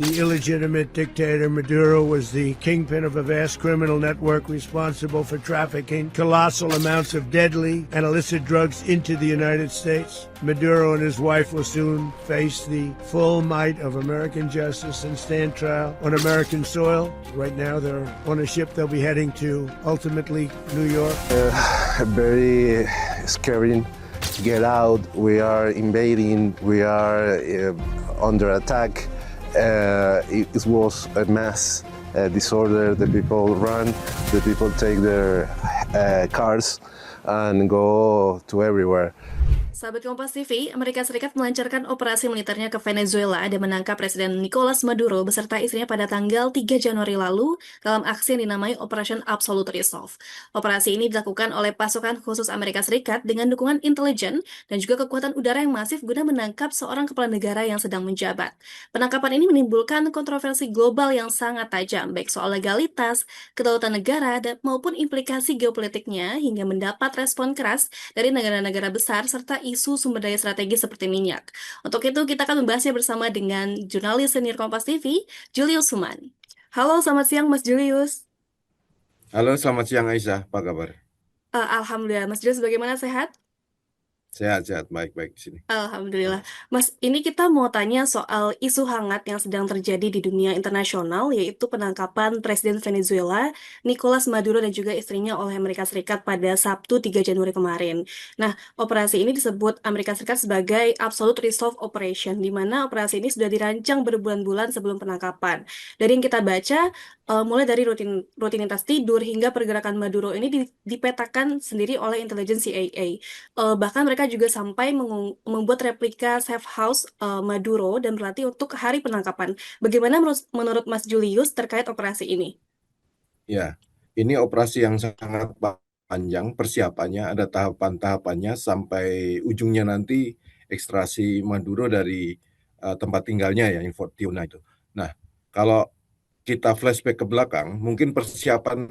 The illegitimate dictator Maduro was the kingpin of a vast criminal network responsible for trafficking colossal amounts of deadly and illicit drugs into the United States. Maduro and his wife will soon face the full might of American justice and stand trial on American soil. Right now, they're on a ship. They'll be heading to ultimately New York. Very scary. Get out. We are invading. We are under attack. It was a mass disorder. The people run. The people take their cars and go to everywhere. Sahabat Kompas TV, Amerika Serikat melancarkan operasi militernya ke Venezuela dan menangkap Presiden Nicolas Maduro beserta istrinya pada tanggal 3 Januari lalu dalam aksi yang dinamai Operation Absolute Resolve. Operasi ini dilakukan oleh pasukan khusus Amerika Serikat dengan dukungan intelijen dan juga kekuatan udara yang masif guna menangkap seorang kepala negara yang sedang menjabat. Penangkapan ini menimbulkan kontroversi global yang sangat tajam, baik soal legalitas, kedaulatan negara, maupun implikasi geopolitiknya hingga mendapat respon keras dari negara-negara besar serta isu sumber daya strategis seperti minyak. Untuk itu, kita akan membahasnya bersama dengan jurnalis senior Kompas TV, Julius Human. Halo, selamat siang Mas Julius. Halo, selamat siang Aisyah. Apa kabar? Alhamdulillah, Mas Julius bagaimana, sehat? Sehat, baik-baik di sini. Alhamdulillah. Mas, ini kita mau tanya soal isu hangat yang sedang terjadi di dunia internasional, yaitu penangkapan Presiden Venezuela, Nicolas Maduro dan juga istrinya oleh Amerika Serikat pada Sabtu 3 Januari kemarin. Nah, operasi ini disebut Amerika Serikat sebagai Absolute Resolve Operation, di mana operasi ini sudah dirancang berbulan-bulan sebelum penangkapan. Dari yang kita baca, mulai dari rutinitas tidur hingga pergerakan Maduro ini dipetakan sendiri oleh intelijen CIA. Bahkan mereka juga sampai membuat replika safe house Maduro dan berlatih untuk hari penangkapan. Bagaimana menurut Mas Julius terkait operasi ini? Ya, ini operasi yang sangat panjang persiapannya, ada tahapan-tahapannya sampai ujungnya nanti ekstrasi Maduro dari tempat tinggalnya ya, in Fortuna itu. Nah, kalau kita flashback ke belakang, mungkin persiapan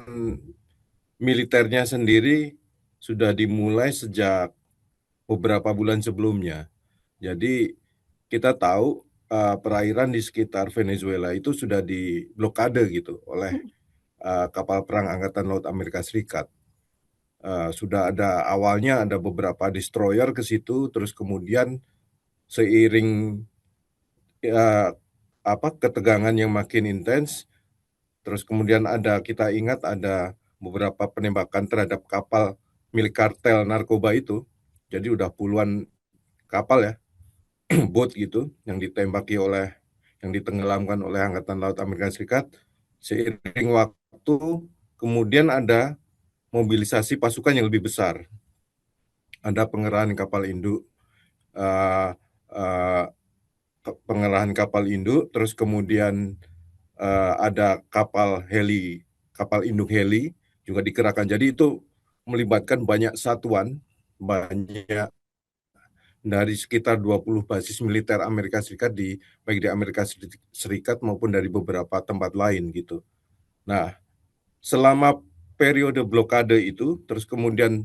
militernya sendiri sudah dimulai sejak beberapa bulan sebelumnya. Jadi kita tahu perairan di sekitar Venezuela itu sudah diblokade gitu oleh kapal perang Angkatan Laut Amerika Serikat. Sudah awalnya ada beberapa destroyer ke situ, terus kemudian seiring ketegangan yang makin intens, terus kemudian kita ingat ada beberapa penembakan terhadap kapal milik kartel narkoba itu. Jadi udah puluhan kapal ya, boat gitu, yang ditenggelamkan oleh Angkatan Laut Amerika Serikat. Seiring waktu, kemudian ada mobilisasi pasukan yang lebih besar. Ada pengerahan kapal induk, terus kemudian ada kapal induk heli juga dikerahkan. Jadi itu melibatkan banyak satuan, banyak dari sekitar 20 basis militer Amerika Serikat baik di Amerika Serikat maupun dari beberapa tempat lain gitu. Nah, selama periode blokade itu, terus kemudian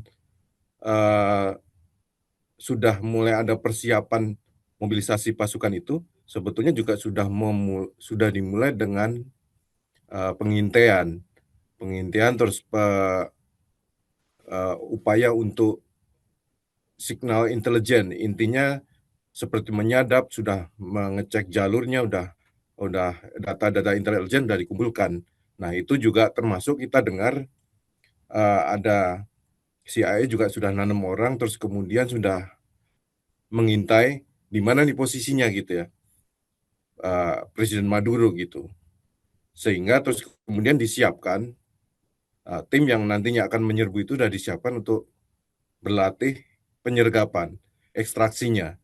sudah mulai ada persiapan mobilisasi pasukan itu, sebetulnya juga sudah dimulai dengan pengintaian terus upaya untuk signal intelijen, intinya seperti menyadap, sudah mengecek jalurnya, udah data-data intelijen sudah dikumpulkan. Nah, itu juga termasuk kita dengar ada CIA juga sudah nanam orang, terus kemudian sudah mengintai di mana nih posisinya gitu ya, Presiden Maduro gitu. Sehingga terus kemudian disiapkan tim yang nantinya akan menyerbu itu sudah disiapkan untuk berlatih penyergapan, ekstraksinya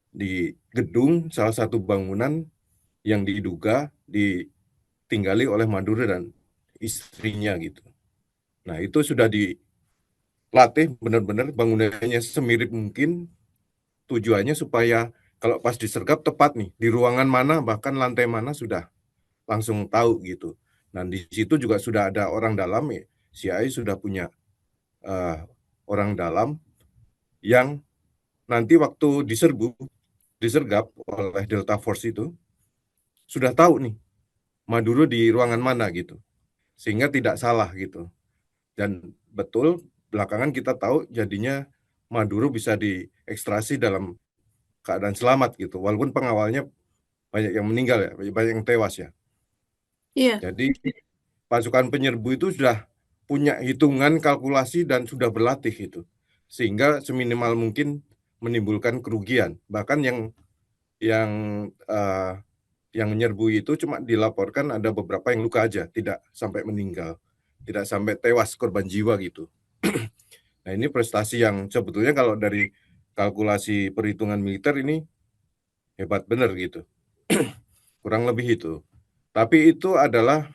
di gedung salah satu bangunan yang diduga ditinggali oleh Maduro dan istrinya gitu. Nah, itu sudah dilatih benar-benar bangunannya semirip mungkin, tujuannya supaya kalau pas disergap tepat nih, di ruangan mana bahkan lantai mana sudah langsung tahu gitu. Nah, di situ juga sudah ada orang dalam ya. CIA sudah punya orang dalam yang nanti waktu disergap oleh Delta Force itu sudah tahu nih Maduro di ruangan mana gitu, sehingga tidak salah gitu. Dan betul belakangan kita tahu jadinya Maduro bisa diekstrasi dalam keadaan selamat gitu, walaupun pengawalnya banyak yang meninggal ya, banyak yang tewas ya. Iya. Jadi pasukan penyerbu itu sudah punya hitungan kalkulasi dan sudah berlatih itu, sehingga seminimal mungkin menimbulkan kerugian. Bahkan yang eh, yang menyerbu itu cuma dilaporkan ada beberapa yang luka aja, tidak sampai meninggal, tidak sampai tewas korban jiwa gitu. Nah ini prestasi yang sebetulnya kalau dari kalkulasi perhitungan militer ini hebat benar gitu, kurang lebih itu. Tapi itu adalah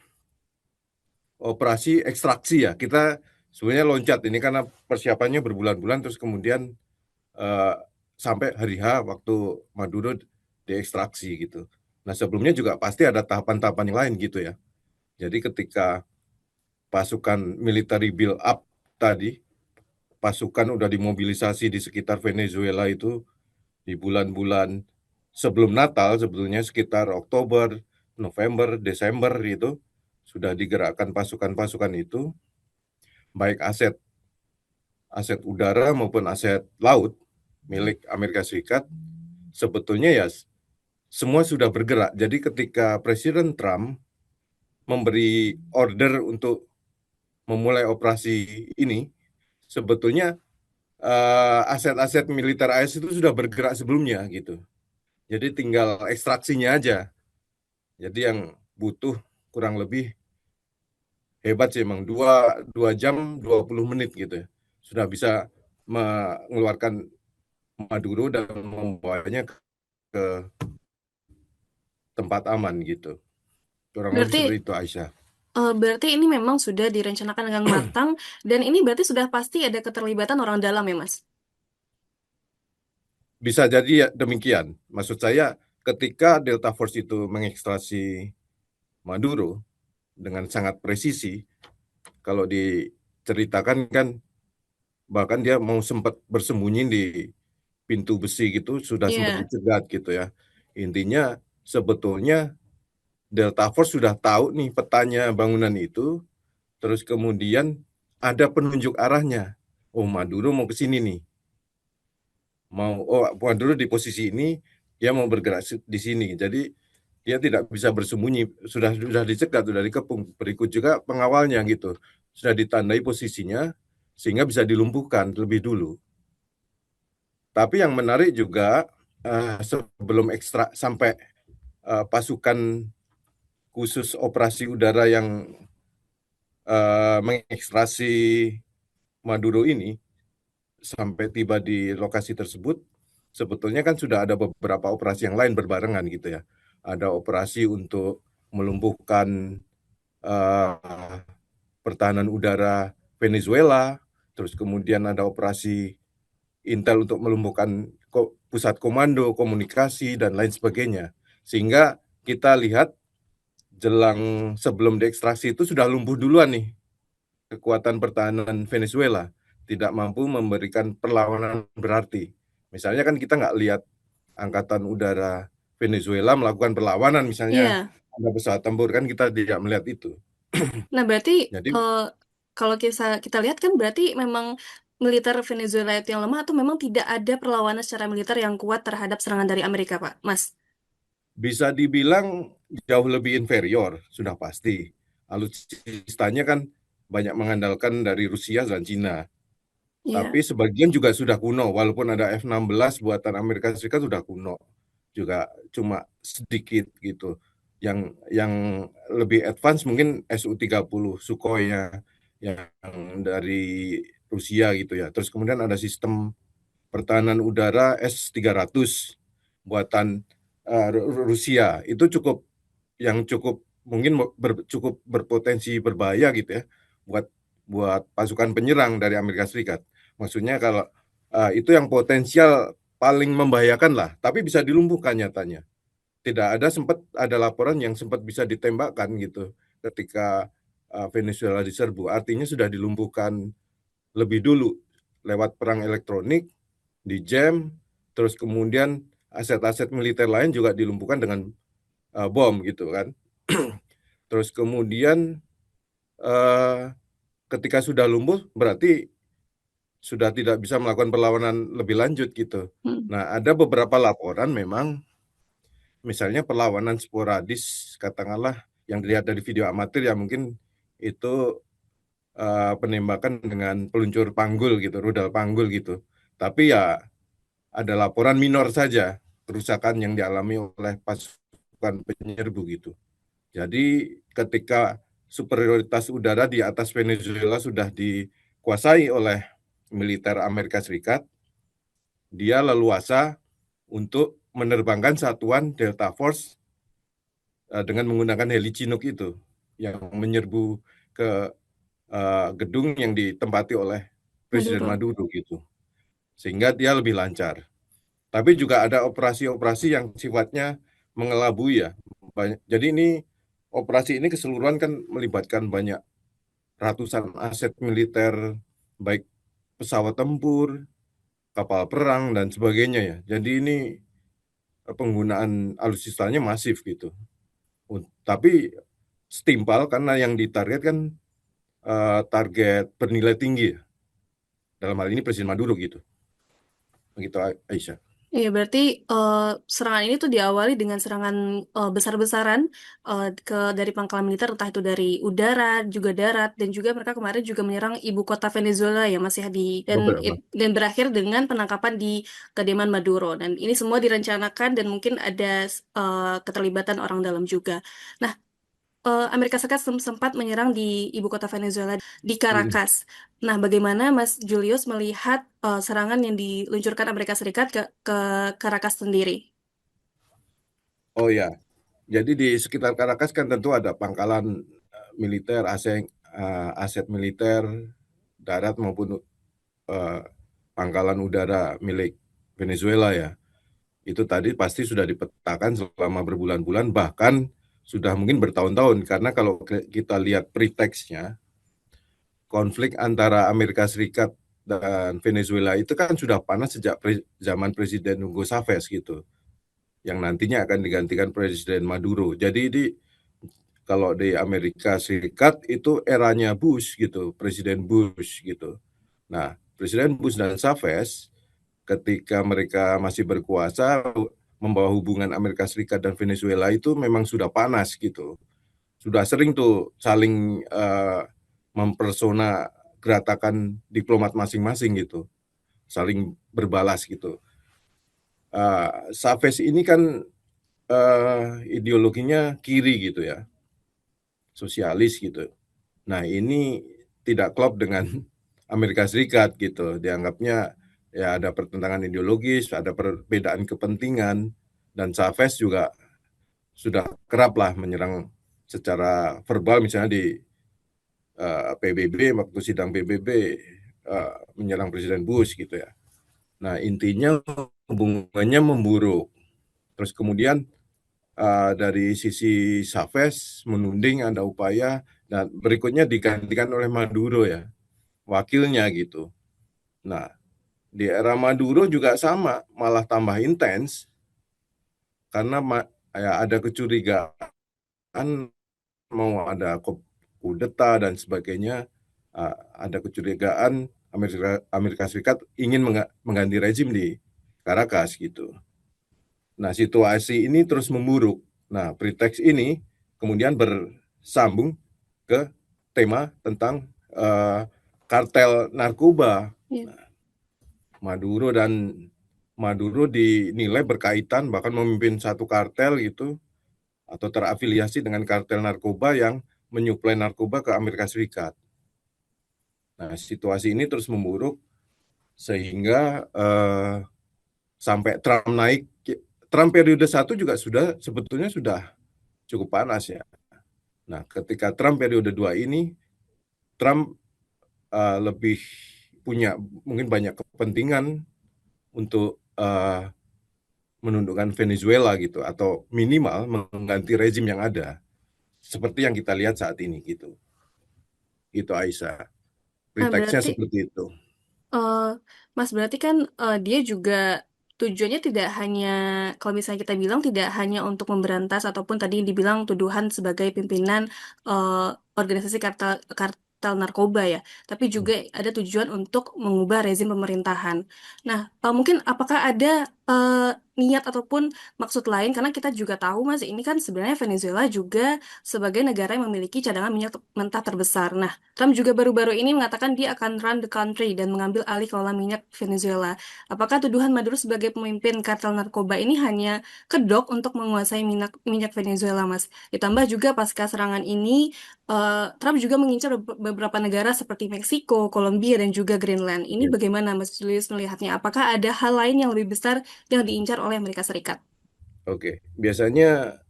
operasi ekstraksi ya. Kita sebenarnya loncat ini karena persiapannya berbulan-bulan terus kemudian eh, sampai hari H waktu Maduro diekstraksi gitu. Nah sebelumnya juga pasti ada tahapan-tahapan yang lain gitu ya. Jadi ketika pasukan military build up tadi, pasukan udah dimobilisasi di sekitar Venezuela itu di bulan-bulan sebelum Natal sebetulnya sekitar Oktober, November, Desember itu sudah digerakkan pasukan-pasukan itu, baik aset udara maupun aset laut milik Amerika Serikat, sebetulnya ya semua sudah bergerak. Jadi ketika Presiden Trump memberi order untuk memulai operasi ini, sebetulnya aset-aset militer AS itu sudah bergerak sebelumnya gitu. Jadi tinggal ekstraksinya aja. Jadi yang butuh kurang lebih hebat sih emang 2 jam 20 menit gitu ya. Sudah bisa mengeluarkan Maduro dan membawanya ke tempat aman gitu. Kurang lebih Berarti seperti itu Aisyah. berarti ini memang sudah direncanakan dengan matang dan ini berarti sudah pasti ada keterlibatan orang dalam ya, Mas? Bisa jadi ya demikian. Maksud saya ketika Delta Force itu mengekstrasi Maduro dengan sangat presisi, kalau diceritakan kan bahkan dia mau sempat bersembunyi di pintu besi gitu, sudah sempat Iya. dicegat gitu ya. Intinya sebetulnya Delta Force sudah tahu nih petanya bangunan itu, terus kemudian ada penunjuk arahnya. Oh Maduro mau ke sini nih, Maduro di posisi ini, dia mau bergerak di sini. Jadi dia tidak bisa bersembunyi, sudah dicegat, sudah dikepung. Berikut juga pengawalnya gitu, sudah ditandai posisinya sehingga bisa dilumpuhkan terlebih dulu. Tapi yang menarik juga sebelum ekstra sampai pasukan khusus operasi udara yang mengekstrasi Maduro ini sampai tiba di lokasi tersebut, sebetulnya kan sudah ada beberapa operasi yang lain berbarengan gitu ya. Ada operasi untuk melumpuhkan uh, pertahanan udara Venezuela, terus kemudian ada operasi intel untuk melumpuhkan pusat komando, komunikasi, dan lain sebagainya. Sehingga kita lihat jelang sebelum diekstraksi itu sudah lumpuh duluan nih kekuatan pertahanan Venezuela, tidak mampu memberikan perlawanan berarti. Misalnya kan kita nggak lihat angkatan udara Venezuela melakukan perlawanan, misalnya Iya. ada pesawat tempur, kan kita tidak melihat itu. Nah, berarti Jadi kalau kita lihat kan berarti memang militer Venezuela itu yang lemah atau memang tidak ada perlawanan secara militer yang kuat terhadap serangan dari Amerika, Pak, Mas? bisa dibilang jauh lebih inferior, sudah pasti. Alutsistanya kan banyak mengandalkan dari Rusia dan Cina. Iya. Tapi sebagian juga sudah kuno, walaupun ada F-16 buatan Amerika Serikat sudah kuno. Juga cuma sedikit gitu. Yang lebih advance mungkin Su-30 Sukhoi-nya yang dari Rusia gitu ya. Terus kemudian ada sistem pertahanan udara S-300 buatan Rusia. Itu cukup mungkin cukup berpotensi berbahaya gitu ya buat buat pasukan penyerang dari Amerika Serikat. Maksudnya kalau itu yang potensial paling membahayakan lah, tapi bisa dilumpuhkan nyatanya. Tidak sempat ada laporan yang sempat bisa ditembakkan gitu ketika Venezuela diserbu. Artinya sudah dilumpuhkan lebih dulu lewat perang elektronik, di jam, terus kemudian aset-aset militer lain juga dilumpuhkan dengan bom gitu kan. Terus kemudian ketika sudah lumpuh berarti sudah tidak bisa melakukan perlawanan lebih lanjut gitu. Hmm. Nah, ada beberapa laporan memang misalnya perlawanan sporadis katakanlah yang dilihat dari video amatir ya mungkin itu penembakan dengan peluncur panggul gitu, rudal panggul gitu. Tapi ya ada laporan minor saja kerusakan yang dialami oleh pasukan penyerbu gitu. Jadi ketika superioritas udara di atas Venezuela sudah dikuasai oleh militer Amerika Serikat, dia leluasa untuk menerbangkan satuan Delta Force dengan menggunakan heli Chinook itu yang menyerbu ke gedung yang ditempati oleh Presiden Maduro. Maduro gitu. Sehingga dia lebih lancar. Tapi juga ada operasi-operasi yang sifatnya mengelabui ya. Jadi operasi ini keseluruhan kan melibatkan banyak ratusan aset militer, baik pesawat tempur, kapal perang, dan sebagainya ya. Jadi ini penggunaan alutsistanya masif gitu. Tapi setimpal karena yang ditarget kan target bernilai tinggi ya. Dalam hal ini Presiden Maduro gitu. Begitu Aisyah. Iya, berarti serangan ini tuh diawali dengan serangan besar-besaran dari pangkalan militer, entah itu dari udara, juga darat, dan juga mereka kemarin juga menyerang ibu kota Venezuela ya masih Beberapa. dan berakhir dengan penangkapan di kediaman Maduro. Dan ini semua direncanakan dan mungkin ada keterlibatan orang dalam juga. Nah, Amerika Serikat sempat menyerang di ibu kota Venezuela di Mm. Caracas. Nah, bagaimana Mas Julius melihat serangan yang diluncurkan Amerika Serikat ke Caracas sendiri? Oh ya, jadi di sekitar Caracas kan tentu ada pangkalan militer, aset militer, darat maupun eh, pangkalan udara milik Venezuela ya. Itu tadi pasti sudah dipetakan selama berbulan-bulan, bahkan sudah mungkin bertahun-tahun. Karena kalau kita lihat preteksnya, konflik antara Amerika Serikat dan Venezuela itu kan sudah panas sejak zaman Presiden Hugo Chavez gitu, yang nantinya akan digantikan Presiden Maduro. Jadi kalau di Amerika Serikat itu eranya Bush gitu, Presiden Bush gitu. Nah, Presiden Bush dan Chavez ketika mereka masih berkuasa membawa hubungan Amerika Serikat dan Venezuela itu memang sudah panas gitu. Sudah sering tuh saling mempersona geratakan diplomat masing-masing gitu, saling berbalas gitu. Chavez ini kan ideologinya kiri gitu ya, sosialis gitu. Nah, ini tidak klop dengan Amerika Serikat gitu. Dianggapnya ya ada pertentangan ideologis, ada perbedaan kepentingan, dan Chavez juga sudah kerap lah menyerang secara verbal misalnya di PBB, waktu sidang PBB menyerang Presiden Bush gitu ya. Nah, intinya hubungannya memburuk. Terus kemudian dari sisi Chavez menuding ada upaya dan berikutnya digantikan oleh Maduro ya, wakilnya gitu. Nah, di era Maduro juga sama, malah tambah intens karena ya ada kecurigaan mau ada kudeta dan sebagainya, ada kecurigaan Amerika Serikat ingin mengganti rezim di Caracas gitu. Nah, situasi ini terus memburuk. Nah, preteks ini kemudian bersambung ke tema tentang kartel narkoba. Ya. Nah, Maduro dinilai berkaitan bahkan memimpin satu kartel gitu atau terafiliasi dengan kartel narkoba yang menyuplai narkoba ke Amerika Serikat. Nah, situasi ini terus memburuk sehingga sampai Trump naik. Trump periode 1 juga sebetulnya sudah cukup panas ya. Nah, ketika Trump periode 2 ini, Trump lebih punya mungkin banyak kepentingan untuk menundukkan Venezuela gitu, atau minimal mengganti rezim yang ada, seperti yang kita lihat saat ini gitu. Itu Aisyah. Nah, Preteksnya berarti seperti itu. eh, Mas berarti kan dia juga tujuannya tidak hanya, kalau misalnya kita bilang tidak hanya untuk memberantas ataupun tadi dibilang tuduhan sebagai pimpinan organisasi kartel narkoba ya, tapi juga ada tujuan untuk mengubah rezim pemerintahan. Nah, mungkin apakah ada niat ataupun maksud lain, karena kita juga tahu Mas, ini kan sebenarnya Venezuela juga sebagai negara yang memiliki cadangan minyak mentah terbesar. Nah, Trump juga baru-baru ini mengatakan dia akan run the country dan mengambil alih kelola minyak Venezuela. Apakah tuduhan Maduro sebagai pemimpin kartel narkoba ini hanya kedok untuk menguasai minyak Venezuela, Mas? Ditambah juga pasca serangan ini, Trump juga mengincar beberapa negara seperti Meksiko, Kolombia, dan juga Greenland. Ini Ya. bagaimana Mas Julius melihatnya? Apakah ada hal lain yang lebih besar yang diincar oleh Amerika Serikat? Oke, biasanya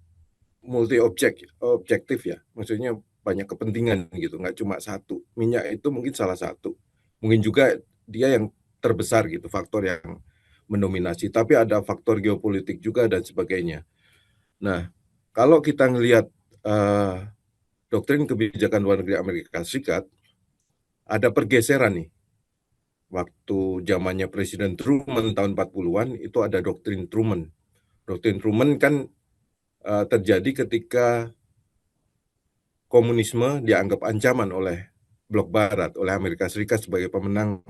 objektif ya, maksudnya banyak kepentingan gitu, nggak cuma satu. Minyak itu mungkin salah satu, mungkin juga dia yang terbesar gitu, faktor yang mendominasi. Tapi ada faktor geopolitik juga dan sebagainya. Nah, kalau kita ngelihat eh, doktrin kebijakan luar negeri Amerika Serikat, ada pergeseran nih. Waktu zamannya Presiden Truman tahun 40-an itu ada doktrin Truman. Doktrin Truman kan terjadi ketika komunisme dianggap ancaman oleh blok barat, oleh Amerika Serikat sebagai pemenang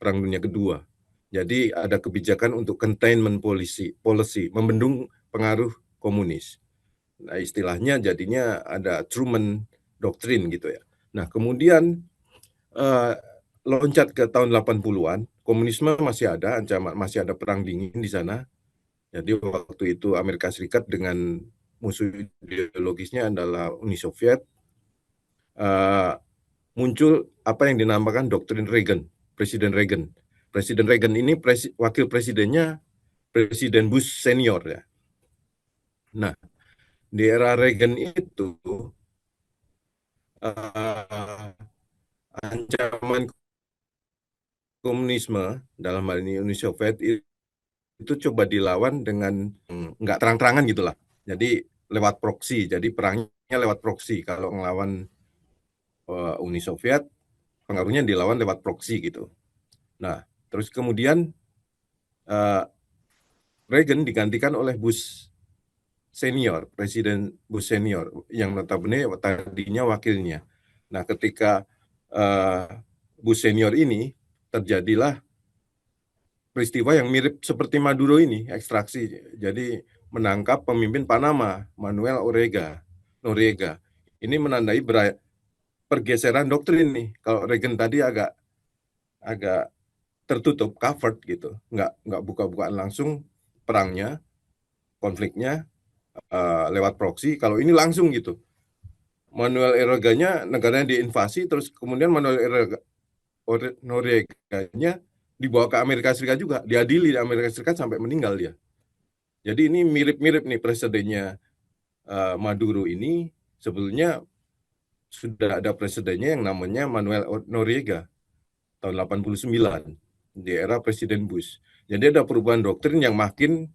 Perang Dunia Kedua. Jadi ada kebijakan untuk containment policy, membendung pengaruh komunis. Nah, istilahnya jadinya ada Truman Doctrine gitu ya. Nah, kemudian eh, loncat ke tahun 80-an, komunisme masih ada, ancaman masih ada perang dingin di sana. Jadi waktu itu Amerika Serikat dengan musuh ideologisnya adalah Uni Soviet, eh, muncul apa yang dinamakan doktrin Reagan, Presiden Reagan. Presiden Reagan ini wakil presidennya Presiden Bush senior ya. Nah, di era Reagan itu eh, ancaman komunisme dalam hal ini Uni Soviet itu coba dilawan dengan nggak terang-terangan gitulah. Jadi lewat proksi. Jadi perangnya lewat proksi. Kalau ngelawan Uni Soviet, pengaruhnya dilawan lewat proksi gitu. Nah, terus kemudian uh, Reagan digantikan oleh Bush senior, Presiden Bush senior, yang notabene tadinya wakilnya. Nah, ketika uh, Bush senior ini terjadilah peristiwa yang mirip seperti Maduro ini, ekstraksi. Jadi menangkap pemimpin Panama, Manuel Noriega. Ini menandai pergeseran doktrin nih. Kalau Reagan tadi agak agak tertutup, covered gitu, nggak buka-bukaan langsung perangnya, konfliknya lewat proksi. Kalau ini langsung gitu. Manuel Noriega-nya negaranya diinvasi, terus kemudian Noriega-nya dibawa ke Amerika Serikat juga, diadili di Amerika Serikat sampai meninggal dia. Jadi ini mirip-mirip nih presidennya Maduro ini sebetulnya sudah ada presidennya yang namanya Manuel Noriega tahun 89 di era Presiden Bush. Jadi ada perubahan doktrin yang makin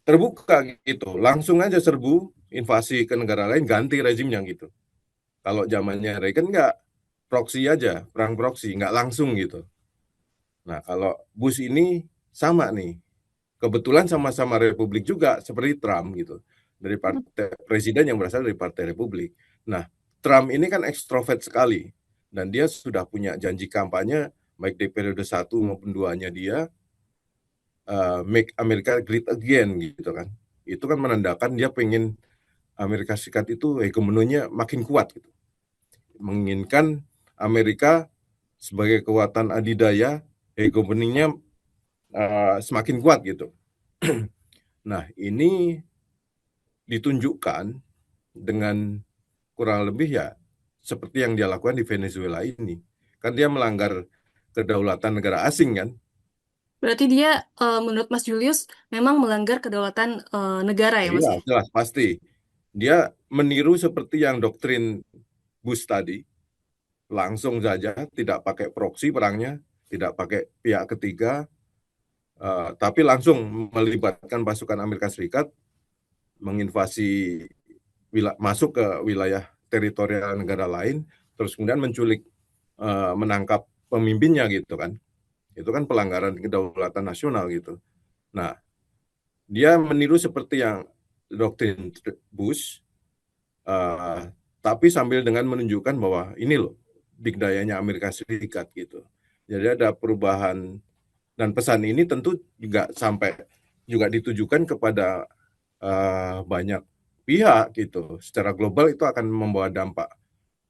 terbuka gitu. Langsung aja serbu invasi ke negara lain, ganti rezimnya gitu. Kalau zamannya Reagan nggak, proksi aja, perang proksi, nggak langsung gitu. Nah, kalau Bush ini sama nih. Kebetulan sama-sama Republik juga, seperti Trump gitu. Dari partai presiden yang berasal dari Partai Republik. Nah, Trump ini kan ekstrovert sekali. Dan dia sudah punya janji kampanye, baik di periode 1 maupun 2-nya dia, make America great again gitu kan. Itu kan menandakan dia pengen Amerika Serikat itu hegemoninya makin kuat gitu. Menginginkan Amerika sebagai kekuatan adidaya, hegemoninya semakin kuat gitu. Nah, ini ditunjukkan dengan kurang lebih ya seperti yang dia lakukan di Venezuela ini. Kan dia melanggar kedaulatan negara asing kan. Berarti dia, menurut Mas Julius, memang melanggar kedaulatan negara ya, Mas Iya, ya? jelas pasti. Dia meniru seperti yang doktrin Bush tadi, langsung saja tidak pakai proksi perangnya, tidak pakai pihak ketiga, tapi langsung melibatkan pasukan Amerika Serikat menginvasi masuk ke wilayah teritorial negara lain, terus kemudian menculik, menangkap pemimpinnya gitu kan. Itu kan pelanggaran kedaulatan nasional gitu. Nah, dia meniru seperti yang doktrin Bush, tapi sambil dengan menunjukkan bahwa ini loh dikdayanya Amerika Serikat gitu. Jadi ada perubahan, dan pesan ini tentu juga juga ditujukan kepada banyak pihak gitu. Secara global itu akan membawa dampak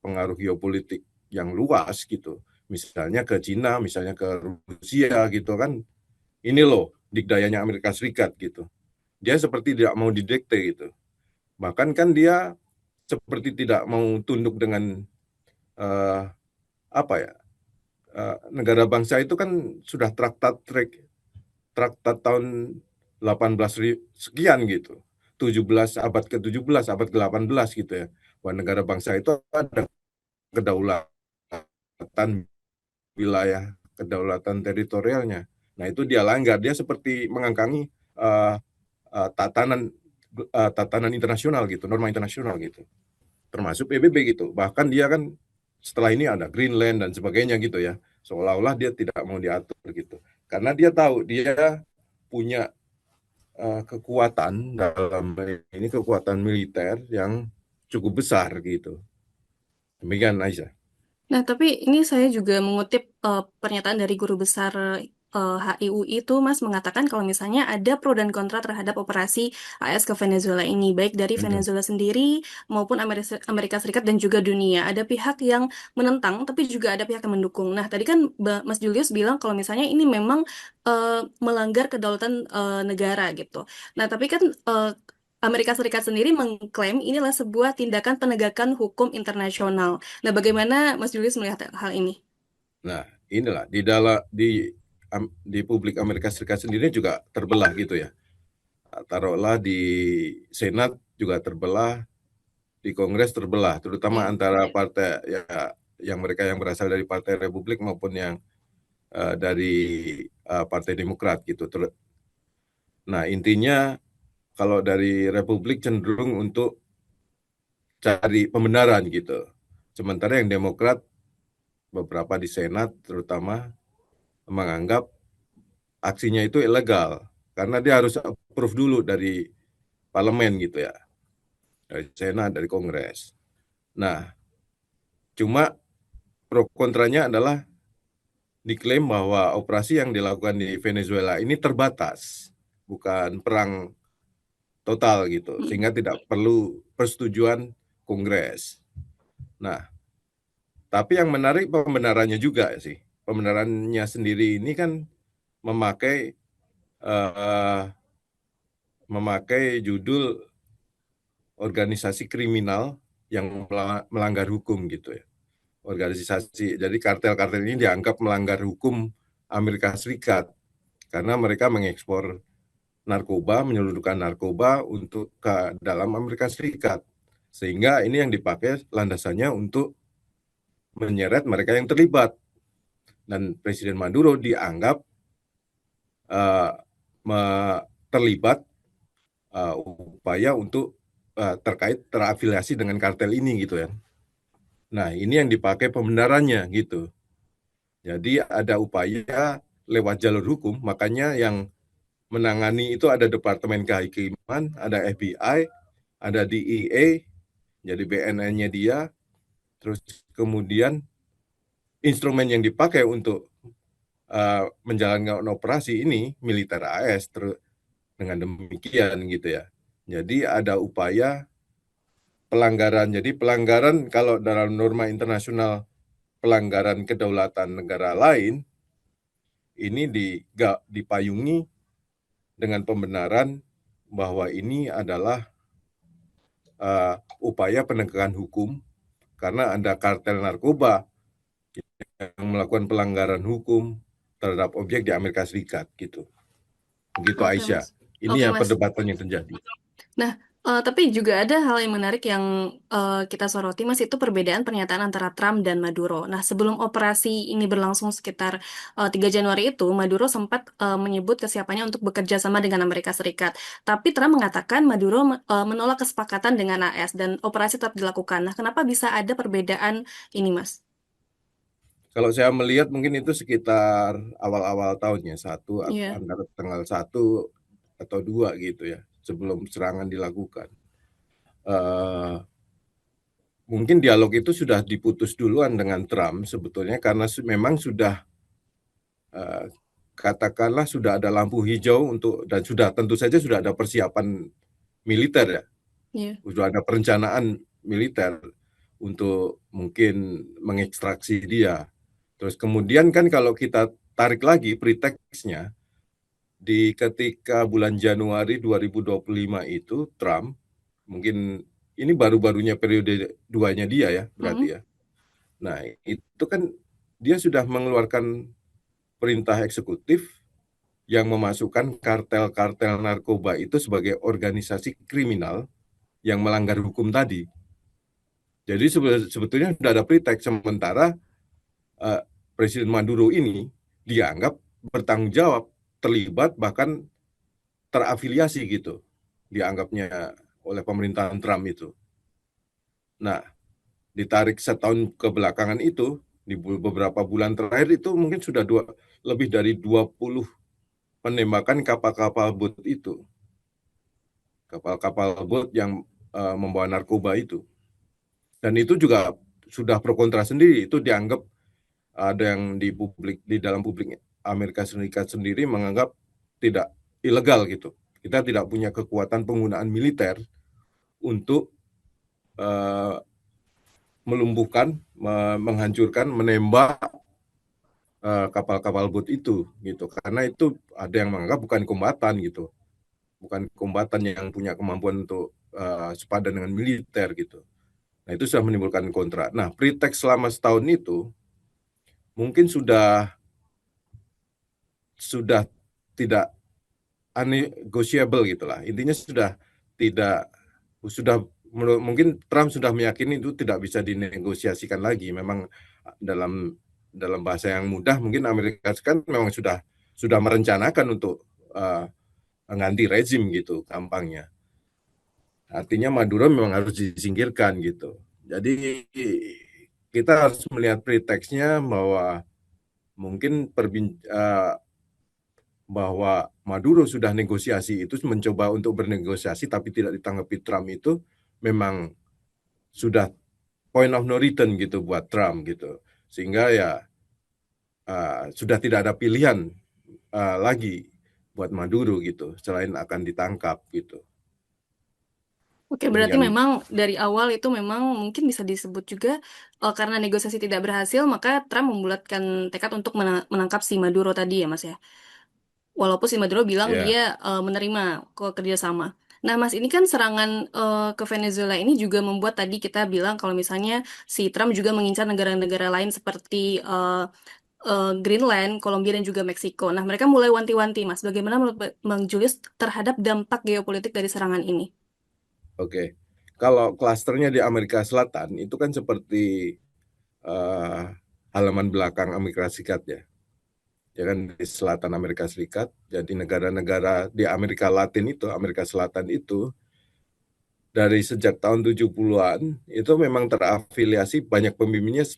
pengaruh geopolitik yang luas gitu. Misalnya ke Cina, misalnya ke Rusia gitu kan. Ini loh dikdayanya Amerika Serikat gitu. Dia seperti tidak mau didikte gitu. Bahkan kan dia seperti tidak mau tunduk dengan eh, apa ya, negara bangsa itu kan sudah traktat tahun 18 sekian gitu. 17 abad ke-17, abad ke-18 gitu ya. Bahwa negara bangsa itu ada kedaulatan wilayah, kedaulatan teritorialnya. Nah, itu dia langgar. Dia seperti mengangkangi uh, tatanan internasional gitu, norma internasional gitu. Termasuk PBB gitu. Bahkan dia kan setelah ini ada Greenland dan sebagainya gitu ya. Seolah-olah dia tidak mau diatur gitu. Karena dia tahu dia punya kekuatan dalam ini, kekuatan militer yang cukup besar gitu. Demikian Aisyah. Nah, tapi ini saya juga mengutip pernyataan dari guru besar HIUI itu, Mas, mengatakan kalau misalnya ada pro dan kontra terhadap operasi AS ke Venezuela ini, baik dari Venezuela sendiri maupun Amerika Serikat dan juga dunia. Ada pihak yang menentang, tapi juga ada pihak yang mendukung. Nah, tadi kan Mas Julius bilang kalau misalnya ini memang melanggar kedaulatan negara gitu. Nah, tapi kan Amerika Serikat sendiri mengklaim inilah sebuah tindakan penegakan hukum internasional. Nah, bagaimana Mas Julius melihat hal ini? Nah, inilah di publik Amerika Serikat sendiri juga terbelah gitu ya. Taruhlah di Senat juga terbelah, di Kongres terbelah, terutama Ya. antara partai ya, yang mereka yang berasal dari Partai Republik maupun yang dari Partai Demokrat gitu. Nah, intinya kalau dari Republik cenderung untuk cari pembenaran gitu. Sementara yang Demokrat, beberapa di Senat terutama, menganggap aksinya itu ilegal karena dia harus approve dulu dari parlemen gitu ya, dari Senat, dari Kongres. Nah, cuma pro kontranya adalah diklaim bahwa operasi yang dilakukan di Venezuela ini terbatas, bukan perang total gitu, Hmm. sehingga tidak perlu persetujuan Kongres. Nah, tapi yang menarik pembenarannya juga sih. Pembenarannya sendiri ini kan memakai uh, memakai judul organisasi kriminal yang melanggar hukum gitu ya. Organisasi, jadi kartel-kartel ini dianggap melanggar hukum Amerika Serikat karena mereka mengekspor narkoba, menyelundupkan narkoba untuk ke dalam Amerika Serikat. Sehingga ini yang dipakai landasannya untuk menyeret mereka yang terlibat. Dan Presiden Maduro dianggap uh, terlibat upaya untuk terkait terafiliasi dengan kartel ini gitu ya. Nah, ini yang dipakai pembenarannya gitu. Jadi ada upaya lewat jalur hukum, makanya yang menangani itu ada Departemen Kehakiman, ada FBI, ada DEA, jadi BNN-nya dia, terus kemudian instrumen yang dipakai untuk menjalankan operasi ini militer AS dengan demikian gitu ya. Jadi ada upaya pelanggaran. Jadi pelanggaran kalau dalam norma internasional pelanggaran kedaulatan negara lain ini dipayungi dengan pembenaran bahwa ini adalah upaya penegakan hukum karena ada kartel narkoba yang melakukan pelanggaran hukum terhadap objek di Amerika Serikat gitu. Begitu Oke, Aisyah. Mas. Oke, Ini ya Mas. perdebatan yang terjadi. Nah, tapi juga ada hal yang menarik yang kita soroti, Mas, itu perbedaan pernyataan antara Trump dan Maduro. Nah, sebelum operasi ini berlangsung sekitar 3 Januari itu, Maduro sempat menyebut kesiapannya untuk bekerja sama dengan Amerika Serikat. Tapi Trump mengatakan Maduro menolak kesepakatan dengan AS dan operasi tetap dilakukan. Nah, kenapa bisa ada perbedaan ini, Mas? Kalau saya melihat mungkin itu sekitar awal-awal tahunnya, Iya. antara tanggal 1 atau 2 gitu ya sebelum serangan dilakukan. Uh, Mungkin dialog itu sudah diputus duluan dengan Trump sebetulnya karena memang sudah uh, katakanlah sudah ada lampu hijau untuk dan sudah tentu saja sudah ada persiapan militer ya, Iya. sudah ada perencanaan militer untuk mungkin mengekstraksi dia. Terus kemudian kan kalau kita tarik lagi preteksnya di ketika bulan Januari 2025 itu Trump mungkin ini baru-barunya periode duanya dia ya Mm-mm. berarti ya. Nah itu kan dia sudah mengeluarkan perintah eksekutif yang memasukkan kartel-kartel narkoba itu sebagai organisasi kriminal yang melanggar hukum tadi. Jadi sebetulnya sudah ada preteks sementara uh, Presiden Maduro ini dianggap bertanggung jawab, terlibat bahkan terafiliasi gitu, dianggapnya oleh pemerintahan Trump itu. Nah, ditarik setahun kebelakangan itu, di beberapa bulan terakhir itu mungkin sudah lebih dari 20 penembakan kapal-kapal bot itu, kapal-kapal bot yang membawa narkoba itu. Dan itu juga sudah pro kontra sendiri, itu dianggap ada yang di dalam publik Amerika Serikat sendiri menganggap tidak ilegal gitu. Kita tidak punya kekuatan penggunaan militer untuk uh, melumpuhkan, menghancurkan, menembak kapal-kapal bot itu gitu. Karena itu ada yang menganggap bukan kombatan gitu, bukan kombatan yang punya kemampuan untuk sepadan dengan militer gitu. Nah itu sudah menimbulkan kontra. Nah preteks selama setahun itu mungkin sudah tidak unnegotiable gitulah. Intinya sudah mungkin Trump sudah meyakini itu tidak bisa dinegosiasikan lagi. Memang dalam dalam bahasa yang mudah mungkin Amerika Serikat memang sudah merencanakan untuk mengganti rezim gitu gampangnya. Artinya Maduro memang harus disingkirkan gitu. Jadi kita harus melihat preteksnya bahwa mungkin bahwa Maduro sudah negosiasi itu mencoba untuk bernegosiasi tapi tidak ditanggapi Trump itu memang sudah point of no return gitu buat Trump gitu. Sehingga ya sudah tidak ada pilihan lagi buat Maduro gitu selain akan ditangkap gitu. Oke, berarti Demikian. memang dari awal itu memang mungkin bisa disebut juga karena negosiasi tidak berhasil, maka Trump membulatkan tekad untuk menangkap si Maduro tadi ya, Mas ya. Walaupun si Maduro bilang Ya, dia menerima kok kerjasama. Nah, Mas, ini kan serangan ke Venezuela ini juga membuat tadi kita bilang kalau misalnya si Trump juga mengincar negara-negara lain seperti Greenland, Kolombia, dan juga Meksiko. Nah, mereka mulai wanti-wanti, Mas. Bagaimana menurut Bang Julius terhadap dampak geopolitik dari serangan ini? oke. Kalau klasternya di Amerika Selatan itu kan seperti eh, halaman belakang Amerika Serikat ya. Ya kan di selatan Amerika Serikat, jadi negara-negara di Amerika Latin itu, Amerika Selatan itu dari sejak tahun 70-an itu memang terafiliasi banyak pemimpinnya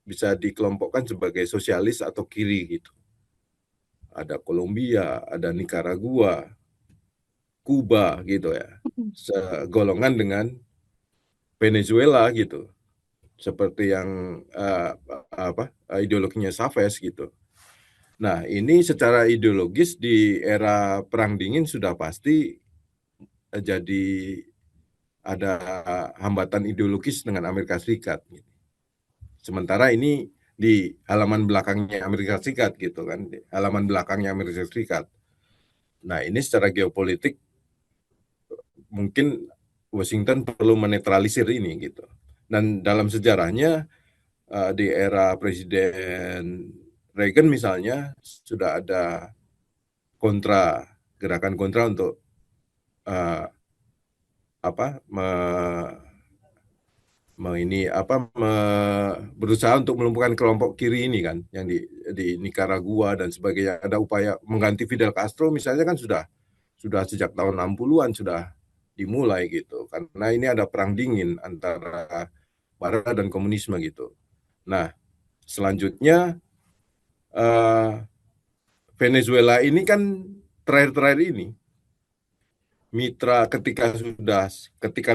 bisa dikelompokkan sebagai sosialis atau kiri gitu. Ada Kolombia, ada Nicaragua, Kuba gitu ya. Segolongan dengan Venezuela gitu. Seperti yang ideologinya Chavez gitu. Nah, ini secara ideologis di era Perang Dingin sudah pasti jadi ada hambatan ideologis dengan Amerika Serikat. Sementara ini di halaman belakangnya Amerika Serikat gitu kan, di halaman belakangnya Amerika Serikat. Nah, ini secara geopolitik mungkin Washington perlu menetralisir ini gitu. Dan dalam sejarahnya di era Presiden Reagan misalnya sudah ada gerakan kontra untuk uh, apa berusaha untuk melumpuhkan kelompok kiri ini kan yang di Nicaragua dan sebagainya. Ada upaya mengganti Fidel Castro misalnya kan sudah sejak tahun 60-an sudah dimulai gitu karena ini ada perang dingin antara Barat dan komunisme gitu. Nah, selanjutnya Venezuela ini kan terakhir-terakhir ini mitra ketika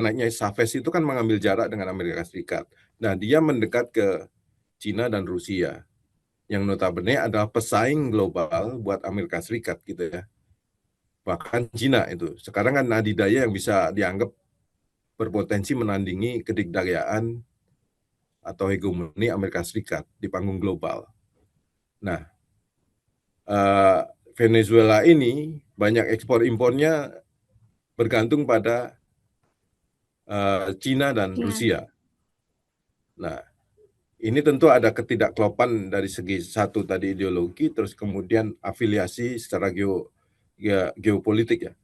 naiknya Chavez itu kan mengambil jarak dengan Amerika Serikat. Nah, dia mendekat ke Cina dan Rusia yang notabene adalah pesaing global buat Amerika Serikat gitu ya. Bahkan Cina itu. Sekarang kan adidaya yang bisa dianggap berpotensi menandingi kedikdayaan atau hegemoni Amerika Serikat di panggung global. Nah, eh, Venezuela ini banyak ekspor impornya bergantung pada Cina dan Cina. Rusia. Nah, ini tentu ada ketidakklopan dari segi satu tadi ideologi, terus kemudian afiliasi secara geopolitik ya.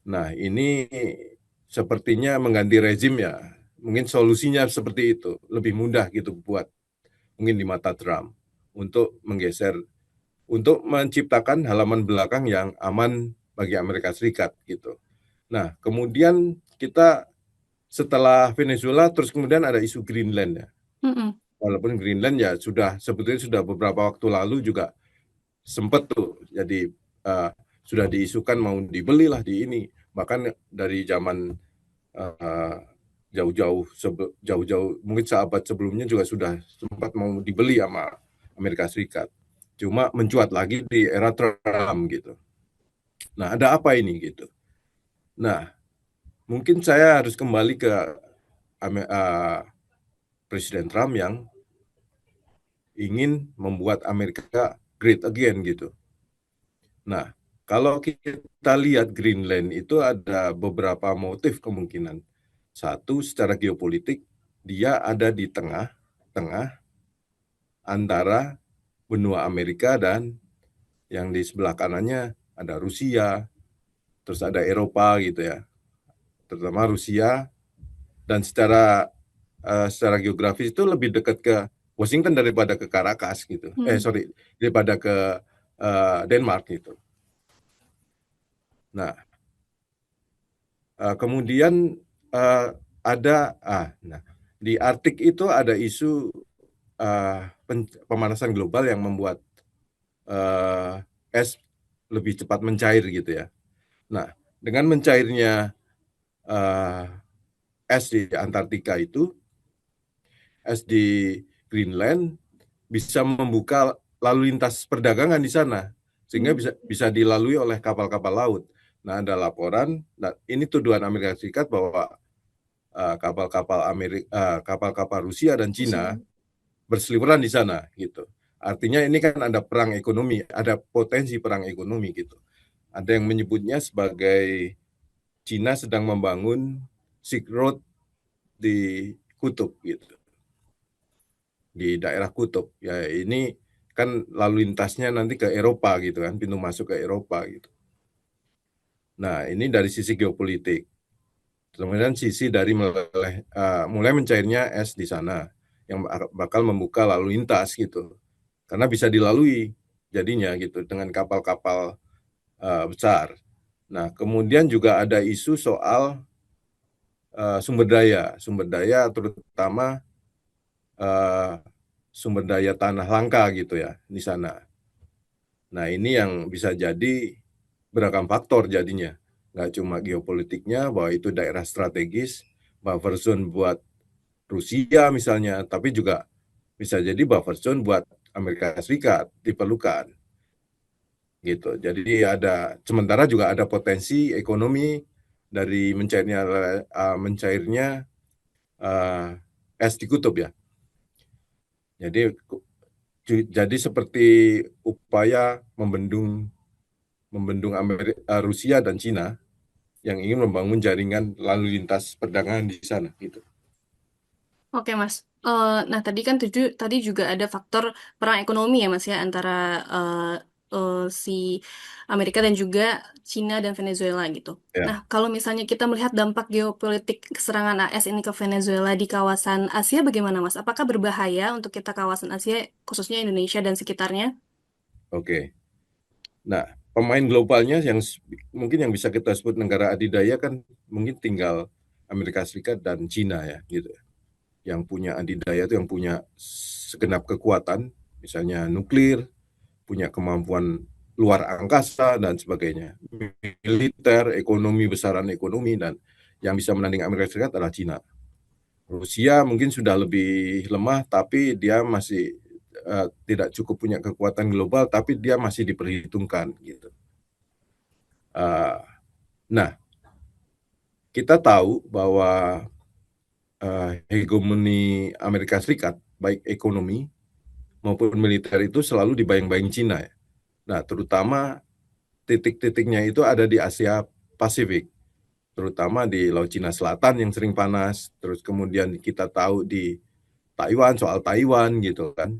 Nah, ini sepertinya mengganti rezim ya. Mungkin solusinya seperti itu, lebih mudah gitu buat mungkin di mata Trump untuk menggeser, untuk menciptakan halaman belakang yang aman bagi Amerika Serikat gitu. Nah, kemudian kita setelah Venezuela terus kemudian ada isu Greenland ya. Mm-mm. Walaupun Greenland ya sebetulnya sudah beberapa waktu lalu juga sempat tuh jadi sudah diisukan mau dibeli lah di ini. Bahkan dari zaman uh, jauh-jauh mungkin sahabat sebelumnya juga sudah sempat mau dibeli sama Amerika Serikat. Cuma mencuat lagi di era Trump gitu. Nah, ada apa ini gitu. Nah, mungkin saya harus kembali ke Presiden Trump yang ingin membuat Amerika great again gitu. Nah, kalau kita lihat Greenland itu ada beberapa motif kemungkinan. Satu, secara geopolitik, dia ada di tengah-tengah antara benua Amerika dan yang di sebelah kanannya ada Rusia, terus ada Eropa gitu ya, terutama Rusia, dan secara geografis itu lebih dekat ke Washington daripada ke Caracas gitu. Mm. Daripada ke Denmark gitu. Nah, kemudian nah, di Arktik itu ada isu pemanasan global yang membuat es lebih cepat mencair gitu ya. Nah, dengan mencairnya uh, es di Antartika itu, es di Greenland bisa membuka lalu lintas perdagangan di sana, sehingga bisa dilalui oleh kapal-kapal laut. Nah, ada laporan, nah, ini tuduhan Amerika Serikat bahwa kapal-kapal Rusia dan Cina berseliweran di sana gitu. Artinya ini kan ada perang ekonomi, ada potensi perang ekonomi gitu. Ada yang menyebutnya sebagai Cina sedang membangun Silk Road di kutub gitu, di daerah kutub. Ya ini kan lalu lintasnya nanti ke Eropa gitu kan, pintu masuk ke Eropa gitu. Nah, ini dari sisi geopolitik. Kemudian sisi dari mulai mencairnya es di sana yang bakal membuka lalu lintas gitu. Karena bisa dilalui jadinya gitu dengan kapal-kapal besar. Nah, kemudian juga ada isu soal sumber daya terutama sumber daya tanah langka gitu ya di sana. Nah, ini yang bisa jadi beragam faktor jadinya. Nggak cuma geopolitiknya, bahwa itu daerah strategis, buffer zone buat Rusia misalnya, tapi juga bisa jadi buffer zone buat Amerika Serikat diperlukan. Gitu. Jadi sementara juga ada potensi ekonomi dari mencairnya es di kutub ya. Jadi seperti upaya membendung Rusia dan Cina yang ingin membangun jaringan lalu lintas perdagangan di sana gitu. Oke, Mas. Nah, tadi juga ada faktor perang ekonomi ya, Mas ya, antara si Amerika dan juga Cina dan Venezuela gitu. Ya, Nah, kalau misalnya kita melihat dampak geopolitik serangan AS ini ke Venezuela di kawasan Asia, bagaimana, Mas? Apakah berbahaya untuk kita kawasan Asia, khususnya Indonesia dan sekitarnya? oke. Nah, pemain globalnya mungkin yang bisa kita sebut negara adidaya kan mungkin tinggal Amerika Serikat dan Cina ya gitu. Yang punya adidaya itu yang punya segenap kekuatan, misalnya nuklir, punya kemampuan luar angkasa dan sebagainya. Militer, ekonomi, besaran ekonomi, dan yang bisa menanding Amerika Serikat adalah Cina. Rusia mungkin sudah lebih lemah, tapi dia masih tidak cukup punya kekuatan global, tapi dia masih diperhitungkan gitu. Nah, kita tahu bahwa hegemoni Amerika Serikat, baik ekonomi maupun militer itu selalu dibayang-bayang Cina ya. Nah, terutama titik-titiknya itu ada di Asia Pasifik, terutama di Laut Cina Selatan yang sering panas, terus kemudian kita tahu di Taiwan, soal Taiwan gitu kan.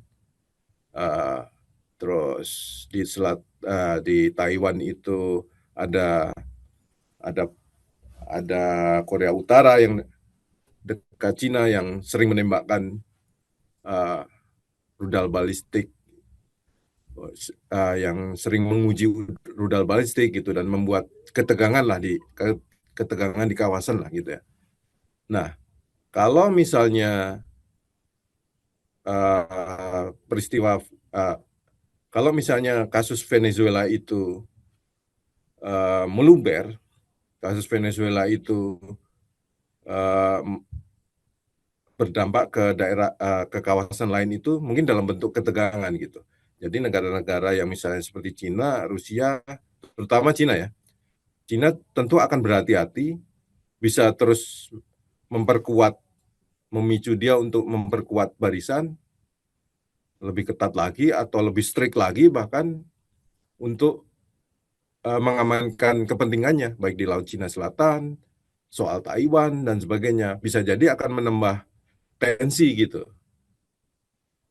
Terus di Taiwan itu ada Korea Utara yang dekat Cina yang sering menembakkan rudal balistik, yang sering menguji rudal balistik gitu, dan membuat ketegangan di kawasan lah gitu ya. Nah, kalau misalnya kalau misalnya kasus Venezuela itu meluber, kasus Venezuela itu berdampak ke ke kawasan lain, itu mungkin dalam bentuk ketegangan gitu. Jadi negara-negara yang misalnya seperti Cina, Rusia, terutama Cina ya, Cina tentu akan berhati-hati, bisa terus memicu dia untuk memperkuat barisan lebih ketat lagi atau lebih strict lagi, bahkan untuk mengamankan kepentingannya, baik di Laut Cina Selatan, soal Taiwan, dan sebagainya. Bisa jadi akan menambah tensi gitu.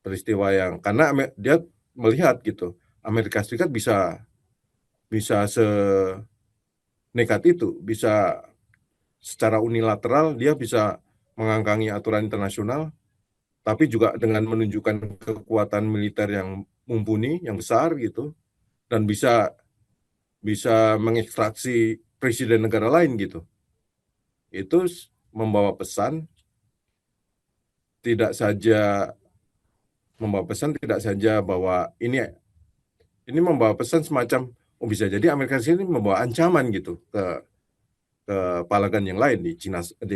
Peristiwa karena dia melihat gitu, Amerika Serikat bisa senekat itu, bisa secara unilateral dia bisa mengangkangi aturan internasional, tapi juga dengan menunjukkan kekuatan militer yang mumpuni, yang besar gitu, dan bisa mengekstraksi presiden negara lain gitu. Itu membawa pesan tidak saja bahwa ini membawa pesan semacam, bisa jadi Amerika Serikat ini membawa ancaman gitu ke palagan yang lain di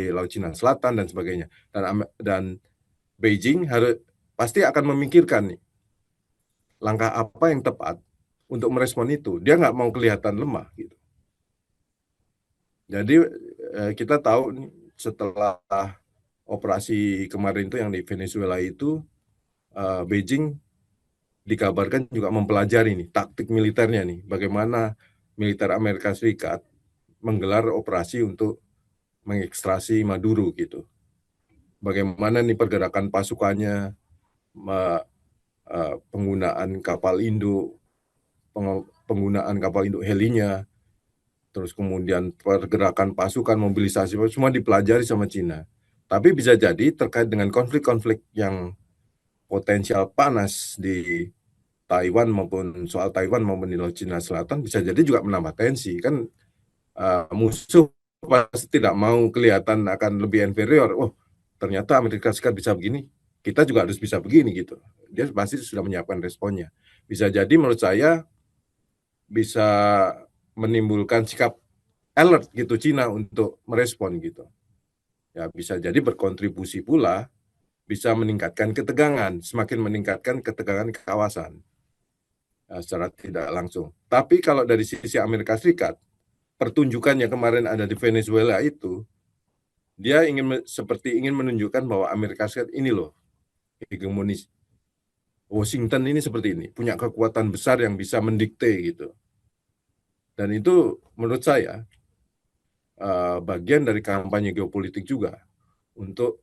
Laut Cina Selatan dan sebagainya. Dan Beijing pasti akan memikirkan nih, langkah apa yang tepat untuk merespon itu. Dia nggak mau kelihatan lemah gitu. Jadi kita tahu nih, setelah operasi kemarin itu yang di Venezuela itu, Beijing dikabarkan juga mempelajari nih taktik militernya nih, bagaimana militer Amerika Serikat menggelar operasi untuk mengekstrasi Maduro gitu. Bagaimana nih pergerakan pasukannya, penggunaan kapal induk helinya, terus kemudian pergerakan pasukan, mobilisasi, semua dipelajari sama Cina. Tapi bisa jadi terkait dengan konflik-konflik yang potensial panas di Taiwan maupun di Laut Cina Selatan, bisa jadi juga menambah tensi. Kan musuh pasti tidak mau kelihatan akan lebih inferior. Oh, ternyata Amerika Serikat bisa begini, kita juga harus bisa begini gitu. Dia pasti sudah menyiapkan responnya. Bisa jadi menurut saya bisa menimbulkan sikap alert gitu Cina untuk merespon gitu. Ya, bisa jadi berkontribusi pula, bisa meningkatkan ketegangan, semakin meningkatkan ketegangan ke kawasan secara tidak langsung. Tapi kalau dari sisi Amerika Serikat, pertunjukan yang kemarin ada di Venezuela itu, dia seperti ingin menunjukkan bahwa Amerika Serikat ini loh, hegemonis. Washington ini seperti ini, punya kekuatan besar yang bisa mendikte gitu. Dan itu menurut saya bagian dari kampanye geopolitik juga, untuk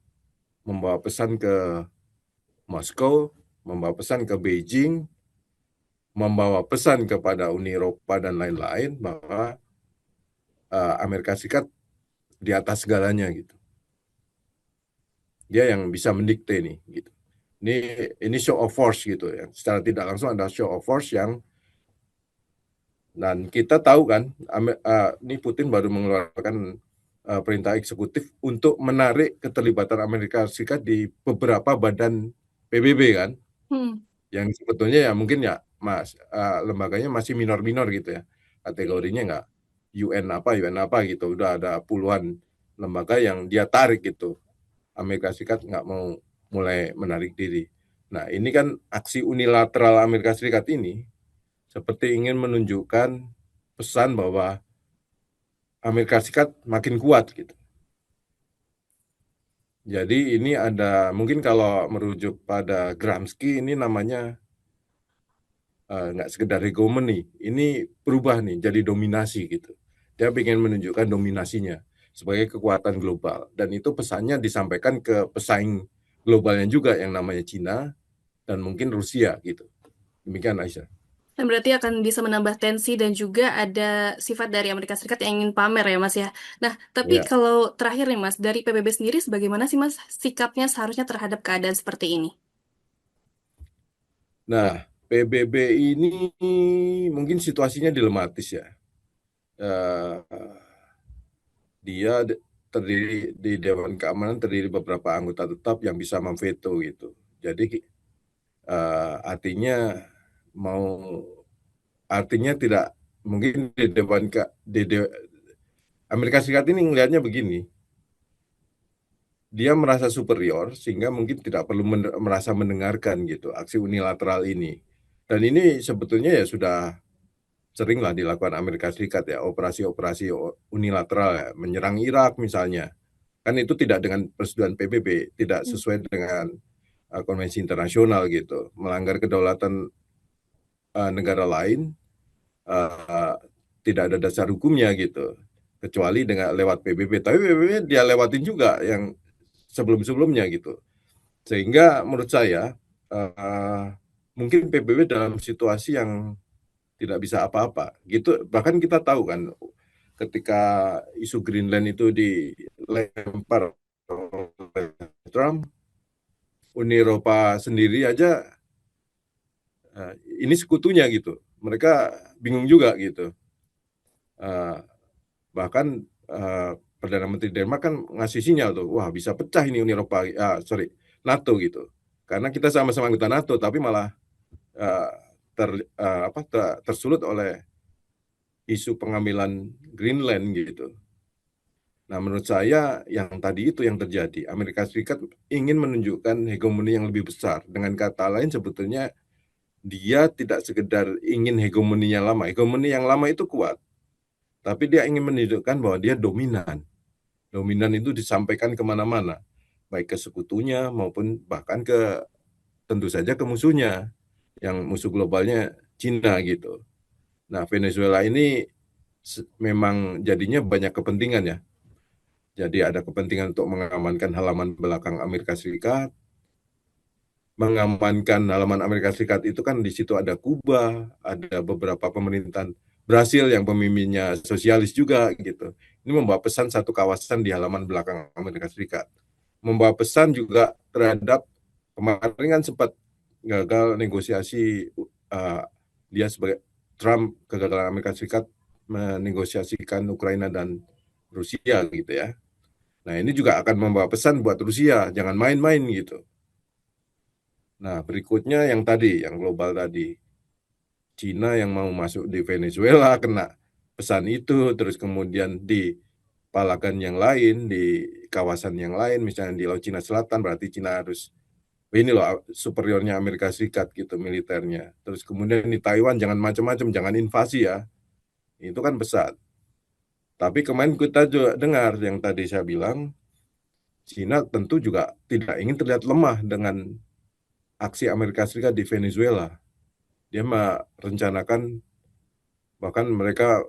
membawa pesan ke Moskow, membawa pesan ke Beijing, membawa pesan kepada Uni Eropa dan lain-lain bahwa Amerika Serikat di atas segalanya gitu. Dia yang bisa mendikte nih gitu. Ini show of force gitu ya. Secara tidak langsung ada show of force dan kita tahu kan, ini Putin baru mengeluarkan perintah eksekutif untuk menarik keterlibatan Amerika Serikat di beberapa badan PBB kan, yang sebetulnya ya mungkin ya lembaganya masih minor-minor gitu ya. Kategorinya nggak UN apa gitu. Udah ada puluhan lembaga yang dia tarik gitu. Amerika Serikat nggak mau mulai menarik diri. Nah, ini kan aksi unilateral Amerika Serikat ini seperti ingin menunjukkan pesan bahwa Amerika Serikat makin kuat gitu. Jadi ini ada, mungkin kalau merujuk pada Gramsci, ini namanya nggak sekedar hegemoni, ini berubah nih jadi dominasi gitu. Dia ingin menunjukkan dominasinya sebagai kekuatan global, dan itu pesannya disampaikan ke pesaing globalnya juga yang namanya Cina dan mungkin Rusia gitu. Demikian Aisyah. Dan berarti akan bisa menambah tensi dan juga ada sifat dari Amerika Serikat yang ingin pamer ya Mas ya. Nah, tapi Ya. kalau terakhir nih Mas, dari PBB sendiri bagaimana sih Mas sikapnya seharusnya terhadap keadaan seperti ini? Nah, PBB ini mungkin situasinya dilematis ya. Eh, dia terdiri di Dewan Keamanan, terdiri beberapa anggota tetap yang bisa memveto gitu. Jadi artinya mau artinya tidak mungkin di Dewan Amerika Serikat ini melihatnya begini. Dia merasa superior sehingga mungkin tidak perlu merasa mendengarkan gitu aksi unilateral ini. Dan ini sebetulnya ya sudah seringlah dilakukan Amerika Serikat ya, operasi-operasi unilateral ya, menyerang Irak misalnya. Kan itu tidak dengan persetujuan PBB, tidak sesuai dengan konvensi internasional gitu, melanggar kedaulatan negara lain, uh, tidak ada dasar hukumnya gitu, kecuali dengan lewat PBB. Tapi PBB dia lewatin juga yang sebelum-sebelumnya gitu. Sehingga menurut saya mungkin PBB dalam situasi yang tidak bisa apa-apa gitu. Bahkan kita tahu kan ketika isu Greenland itu dilempar oleh Trump, Uni Eropa sendiri aja ini sekutunya gitu. Mereka bingung juga gitu. Bahkan Perdana Menteri Denmark kan ngasih sinyal tuh, wah bisa pecah ini Uni Eropa, NATO gitu. Karena kita sama-sama anggota NATO, tapi malah uh, tersulut oleh isu pengambilan Greenland gitu. Nah, menurut saya yang tadi itu yang terjadi. Amerika Serikat ingin menunjukkan hegemoni yang lebih besar. Dengan kata lain sebetulnya dia tidak sekedar ingin hegemoninya lama. Hegemoni yang lama itu kuat, tapi dia ingin menunjukkan bahwa dia dominan. Dominan itu disampaikan kemana-mana, baik ke sekutunya maupun bahkan ke tentu saja ke musuhnya, yang musuh globalnya Cina gitu. Nah, Venezuela ini memang jadinya banyak kepentingan ya. Jadi ada kepentingan untuk mengamankan halaman belakang Amerika Serikat, mengamankan halaman Amerika Serikat itu kan di situ ada Kuba, ada beberapa pemerintahan Brasil yang pemimpinnya sosialis juga gitu. Ini membawa pesan satu kawasan di halaman belakang Amerika Serikat. Membawa pesan juga terhadap kemarin kan sempat gagal negosiasi dia sebagai Trump, kegagalan Amerika Serikat menegosiasikan Ukraina dan Rusia gitu ya. Nah, ini juga akan membawa pesan buat Rusia, jangan main-main gitu. Nah, berikutnya yang tadi, yang global tadi. Cina yang mau masuk di Venezuela kena pesan itu, terus kemudian di palagan yang lain, di kawasan yang lain, misalnya di Laut Cina Selatan, berarti Cina harus, ini loh superiornya Amerika Serikat gitu militernya. Terus kemudian di Taiwan jangan macam-macam, jangan invasi ya. Itu kan pesan. Tapi kemarin kita juga dengar yang tadi saya bilang, Cina tentu juga tidak ingin terlihat lemah dengan aksi Amerika Serikat di Venezuela. Dia merencanakan bahkan mereka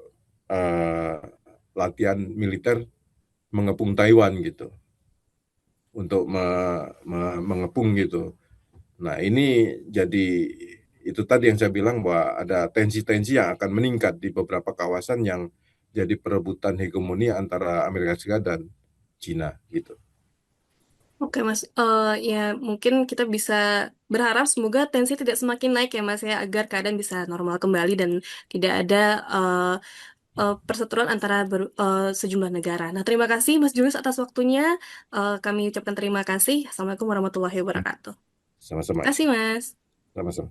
latihan militer mengepung Taiwan gitu untuk mengepung gitu. Nah ini jadi itu tadi yang saya bilang bahwa ada tensi-tensi yang akan meningkat di beberapa kawasan yang jadi perebutan hegemoni antara Amerika Serikat dan Cina gitu. Oke Mas, ya mungkin kita bisa berharap semoga tensi tidak semakin naik ya Mas ya, agar keadaan bisa normal kembali dan tidak ada perseteruan antara sejumlah negara. Nah, terima kasih Mas Julius atas waktunya. Kami ucapkan terima kasih. Assalamualaikum warahmatullahi wabarakatuh. Sama-sama. Terima kasih Mas. Sama-sama.